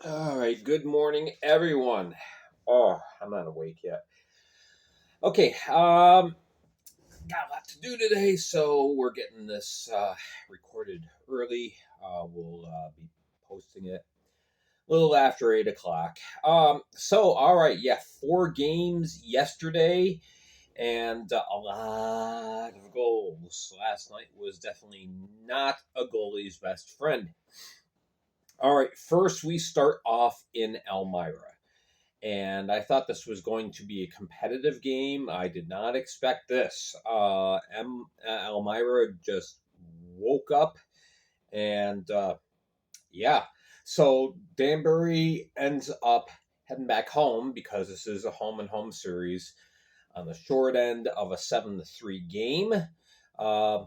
All right, good morning, everyone. Oh, I'm not awake yet. Okay, got a lot to do today, so we're getting this recorded early. We'll be posting it a little after 8 o'clock. All right, yeah, 4 games yesterday and a lot of goals. Last night was definitely not a goalie's best friend. All right, first we start off in Elmira. And I thought this was going to be a competitive game. I did not expect this. Elmira just woke up, and yeah. So Danbury ends up heading back home because this is a home and home series on the short end of a 7-3 game. Uh,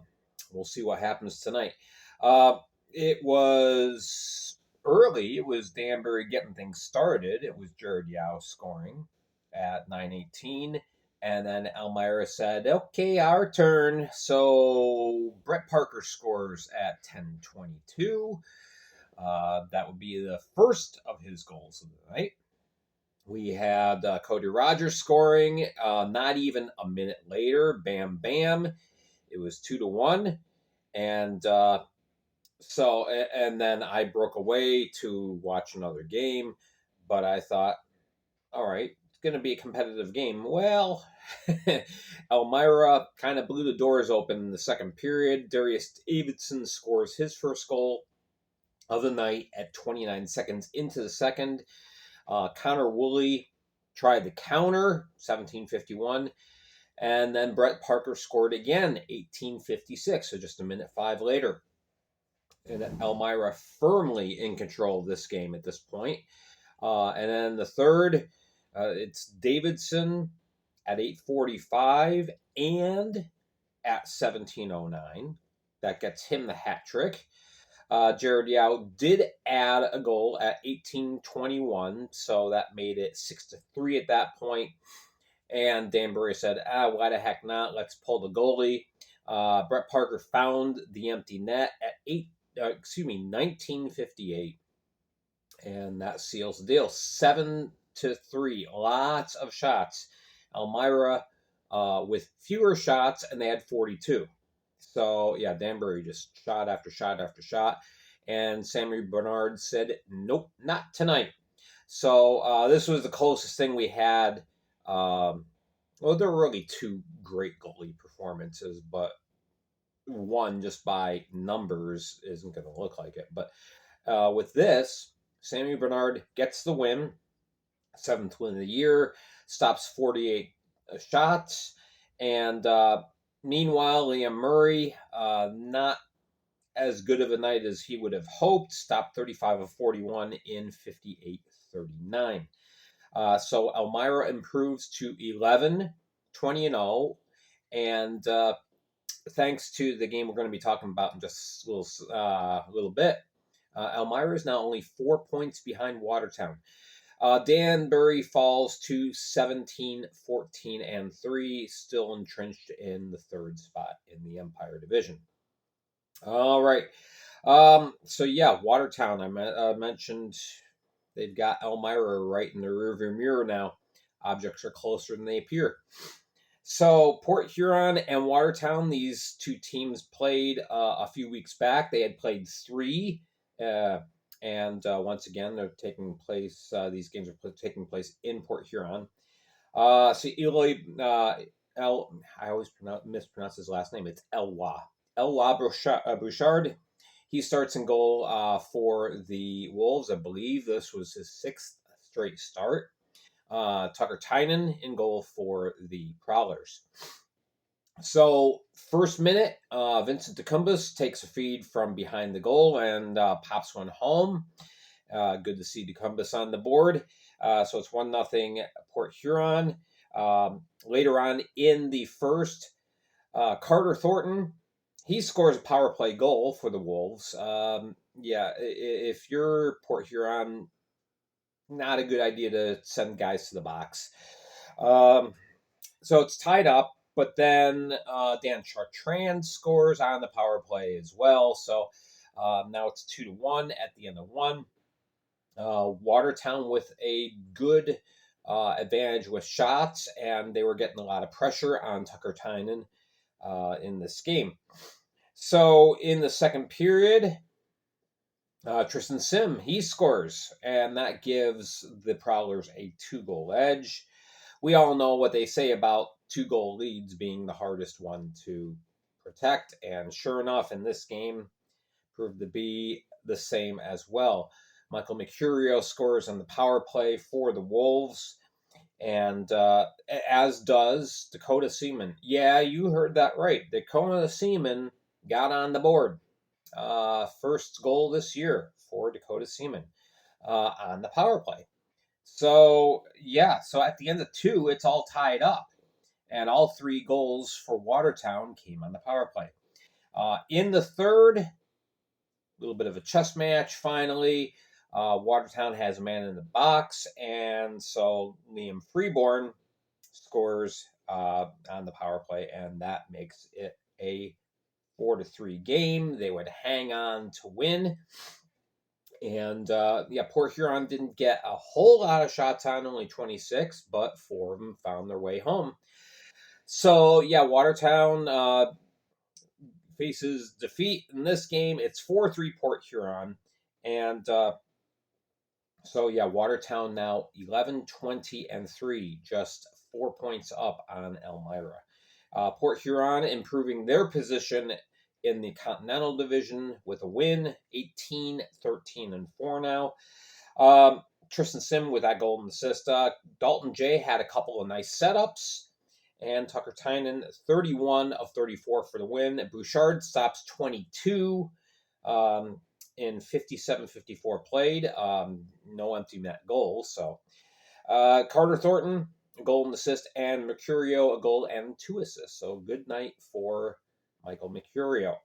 we'll see what happens tonight. Uh, it was early. It was Danbury getting things started. It was Jared Yao scoring at 9:18. And then Elmira said, okay, our turn. So Brett Parker scores at 10:22. That would be the first of his goals of the night. We had Cody Rogers scoring not even a minute later. Bam, bam. It was 2-1. And and then I broke away to watch another game. But I thought, all right, it's going to be a competitive game. Well, Elmira kind of blew the doors open in the second period. Darius Davidson scores his first goal of the night at 29 seconds into the second. Connor Woolley tried the counter, 17:51. And then Brett Parker scored again, 18:56, so just a minute five later. And Elmira firmly in control of this game at this point. And then the third, it's Davidson at 8:45 and at 17:09. That gets him the hat trick. Jared Yao did add a goal at 18:21, so that made it 6-3 at that point. And Danbury said, why the heck not? Let's pull the goalie. Brett Parker found the empty net at 19:58, and that seals the deal. 7-3, lots of shots. Elmira with fewer shots, and they had 42. So yeah, Danbury just shot after shot after shot, and Sammy Bernard said, "Nope, not tonight." So this was the closest thing we had. Well, there were really two great goalie performances, but one just by numbers isn't going to look like it. But with this, Sammy Bernard gets the win, seventh win of the year, stops 48 shots, and meanwhile, Liam Murray, not as good of a night as he would have hoped, stopped 35 of 41 in 58-39. So Elmira improves to 11-20-0, and thanks to the game we're going to be talking about in just a little bit, Elmira is now only 4 points behind Watertown. Danbury falls to 17-14-3, still entrenched in the third spot in the Empire Division. All right. So yeah, Watertown. I mentioned they've got Elmira right in the rearview mirror now. Objects are closer than they appear. So Port Huron and Watertown, these two teams played a few weeks back. They had played three, and once again, they're taking place. These games are taking place in Port Huron. So Eloy, I always mispronounce his last name. It's Elwa Bouchard. He starts in goal for the Wolves. I believe this was his sixth straight start. Tucker Tynan in goal for the Prowlers. So, first minute, Vincent DeCumbus takes a feed from behind the goal and pops one home. Good to see DeCumbus on the board. So it's 1-0 Port Huron. Later on in the first, Carter Thornton, he scores a power play goal for the Wolves. If you're Port Huron, not a good idea to send guys to the box. So it's tied up, but then Dan Chartrand scores on the power play as well. So now it's 2-1 at the end of one. Watertown with a good advantage with shots, and they were getting a lot of pressure on Tucker Tynan in this game. So in the second period, Tristan Sim, he scores, and that gives the Prowlers a 2-goal edge. We all know what they say about 2-goal leads being the hardest one to protect, and sure enough, in this game, proved to be the same as well. Michael Mercurio scores on the power play for the Wolves, and as does Dakota Seaman. Yeah, you heard that right. Dakota Seaman got on the board. First goal this year for Dakota Seaman on the power play. So, yeah, so at the end of 2, it's all tied up. And all 3 goals for Watertown came on the power play. In the third, a little bit of a chess match finally. Watertown has a man in the box, and so Liam Freeborn scores on the power play, and that makes it a 4-3 game. They would hang on to win. And yeah, Port Huron didn't get a whole lot of shots on, only 26, but 4 of them found their way home. So yeah, Watertown faces defeat in this game. It's 4-3 Port Huron. And so yeah, Watertown now 11, 20, and 3, just 4 points up on Elmira. Port Huron improving their position in the Continental Division with a win, 18, 13, and 4 now. Tristan Sim with that golden assist. Dalton J had a couple of nice setups. And Tucker Tynan, 31 of 34 for the win. Bouchard stops 22 in 57-54 played. No empty net goals. So Carter Thornton, a goal and assist, and Mercurio, a goal and 2 assists. So good night for Michael Mercurio.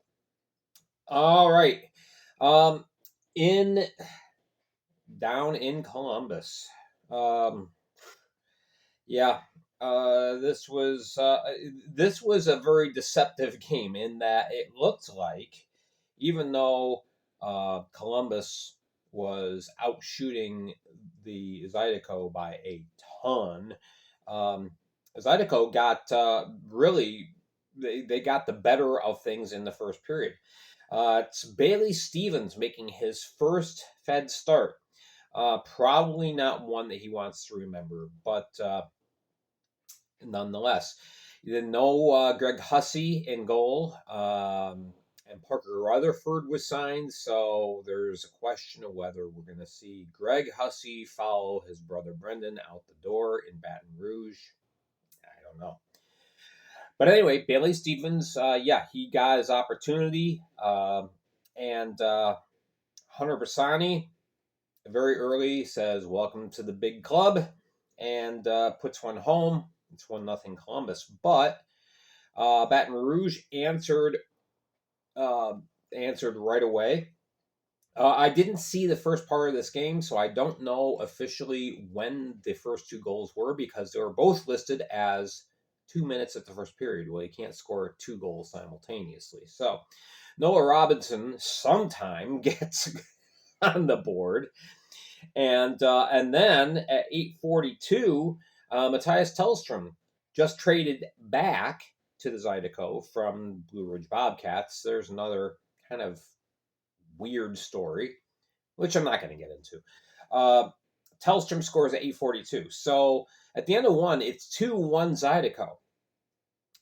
All right. In down in Columbus. Yeah, this was a very deceptive game in that it looked like, even though Columbus was out shooting the Zydeco by a ton, um, Zydeco got really they got the better of things in the first period. It's Bailey Stevens making his first Fed start. Probably not one that he wants to remember, but nonetheless. No Greg Hussey in goal, and Parker Rutherford was signed, so there's a question of whether we're going to see Greg Hussey follow his brother Brendan out the door in Baton Rouge. I don't know. But anyway, Bailey Stevens, yeah, he got his opportunity, and Hunter Bassani very early says, "Welcome to the big club," and puts one home. It's 1-0 Columbus. But Baton Rouge answered right away. I didn't see the first part of this game, so I don't know officially when the first 2 goals were because they were both listed as 2 minutes at the first period. Well, you can't score 2 goals simultaneously. So Noah Robinson sometime gets on the board. And then at 8:42, Matthias Tellstrom just traded back to the Zydeco from Blue Ridge Bobcats. There's another kind of weird story, which I'm not going to get into. Tellstrom scores at 8:42. So at the end of 1, it's 2-1 Zydeco.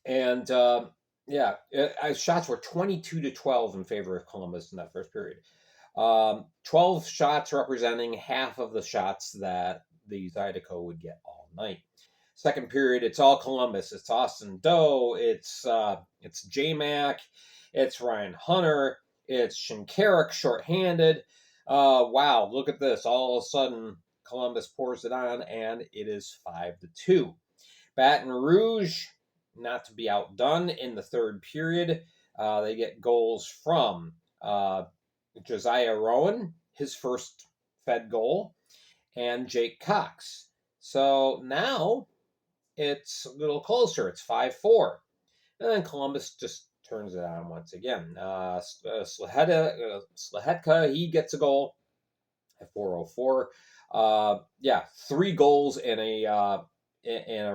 And yeah, shots were 22-12 in favor of Columbus in that first period. 12 shots representing half of the shots that the Zydeco would get all night. Second period, it's all Columbus. It's Austin Doe. It's J-Mac. It's Ryan Hunter. It's Shinkarik shorthanded. Wow, look at this. All of a sudden, Columbus pours it on, and it is 5-2. Baton Rouge, not to be outdone in the third period. They get goals from Josiah Rowan, his first Fed goal, and Jake Cox. So now it's a little closer. It's 5-4. And then Columbus just turns it on once again. Slahetka, he gets a goal. at 4:04. Yeah, 3 goals in a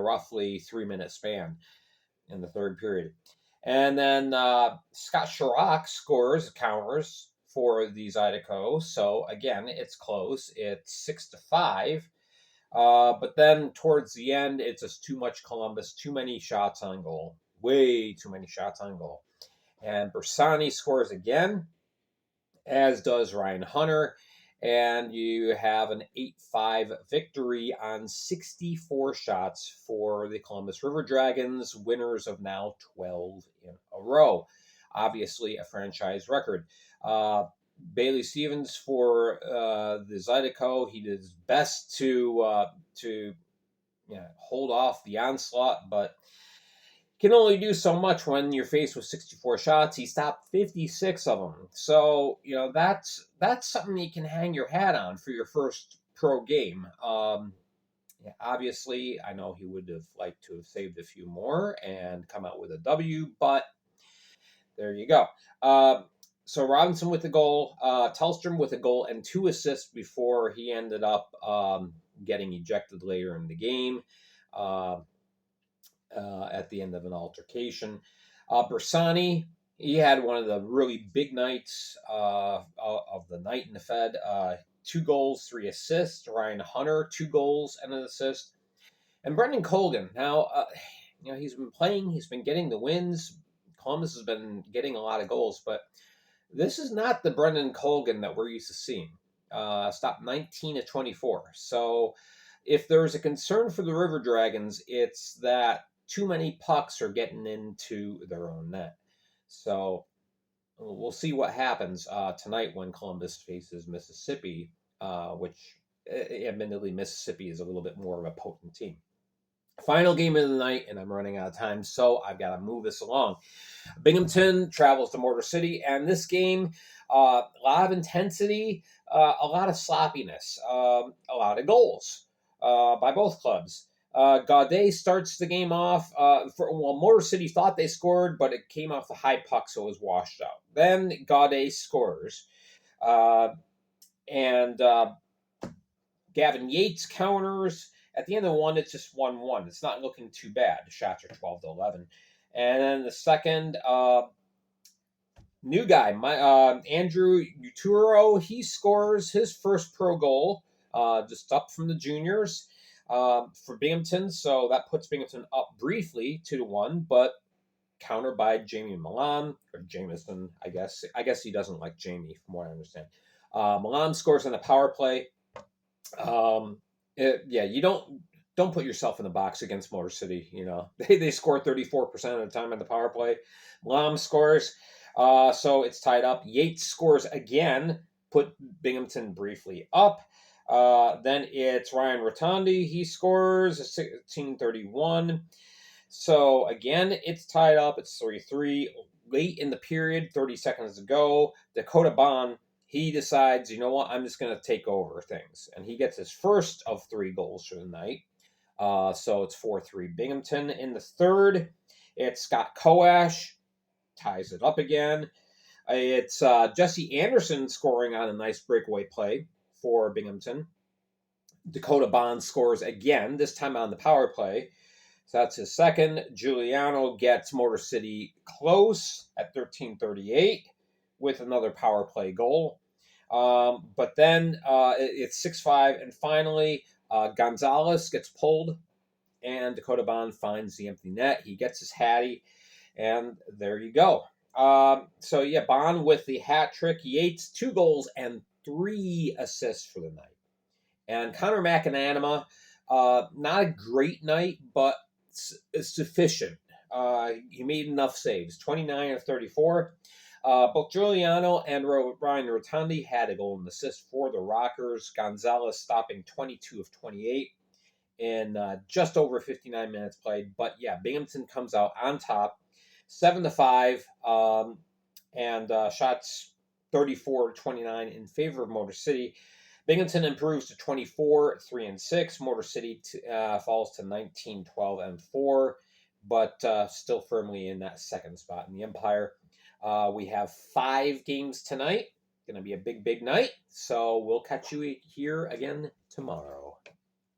roughly 3-minute span in the third period. And then Scott Chirac scores counters for the Zydeco. So again, it's close. It's 6-5. But then towards the end, it's just too much Columbus, too many shots on goal, way too many shots on goal. And Bersani scores again, as does Ryan Hunter. And you have an 8-5 victory on 64 shots for the Columbus River Dragons, winners of now 12 in a row. Obviously, a franchise record. Bailey Stevens for the Zydeco. He did his best to hold off the onslaught, but can only do so much when you're faced with 64 shots. He stopped 56 of them. So, that's something you can hang your hat on for your first pro game. Obviously, I know he would have liked to have saved a few more and come out with a W, but there you go. So Robinson with the goal, Tellstrom with a goal and 2 assists before he ended up getting ejected later in the game. At the end of an altercation. Bersani, he had one of the really big nights of the night in the Fed. 2 goals, 3 assists. Ryan Hunter, 2 goals and an assist. And Brendan Colgan, now, he's been playing, he's been getting the wins. Columbus has been getting a lot of goals, but this is not the Brendan Colgan that we're used to seeing. Stopped 19-24. So if there's a concern for the River Dragons, it's that too many pucks are getting into their own net. So we'll see what happens tonight when Columbus faces Mississippi, which admittedly Mississippi is a little bit more of a potent team. Final game of the night, and I'm running out of time, so I've got to move this along. Binghamton travels to Motor City, and this game, a lot of intensity, a lot of sloppiness, a lot of goals by both clubs. Gaudet starts the game off. Motor City thought they scored, but it came off the high puck, so it was washed out. Then Gaudet scores, and Gavin Yates counters. At the end of one, it's just 1-1. It's not looking too bad. The shots are 12-11. And then the second, new guy, Andrew Uturo, he scores his first pro goal, just up from the juniors for Binghamton. So that puts Binghamton up briefly 2-1, but countered by Jamie Milan, or Jameson, I guess. I guess he doesn't like Jamie, from what I understand. Milan scores on the power play. You don't put yourself in the box against Motor City. They score 34% of the time on the power play. Milan scores, so it's tied up. Yates scores again, put Binghamton briefly up. Then it's Ryan Rotondi. He scores 16:31. So again, it's tied up. It's 3-3. Late in the period, 30 seconds to go, Dakota Bond, he decides, you know what, I'm just going to take over things. And he gets his first of 3 goals for the night. So it's 4-3 Binghamton. In the third, it's Scott Koash, ties it up again. It's Jesse Anderson scoring on a nice breakaway play for Binghamton. Dakota Bond scores again, this time on the power play. So that's his second. Giuliano gets Motor City close at 13:38 with another power play goal. But then it's 6-5. And finally, Gonzalez gets pulled, and Dakota Bond finds the empty net. He gets his hattie, and there you go. Bond with the hat trick. Yates, 2 goals and 3 assists for the night. And Connor McAnanima, not a great night, but it's sufficient. He made enough saves, 29 of 34. Both Giuliano and Ryan Rotondi had a goal and assist for the Rockers. Gonzalez stopping 22 of 28 in just over 59 minutes played. But yeah, Binghamton comes out on top, 7-5, and shots 34-29 in favor of Motor City. Binghamton improves to 24-3-6. Motor City falls to 19-12-4, but still firmly in that second spot in the Empire. We have 5 games tonight. Going to be a big, big night. So we'll catch you here again tomorrow.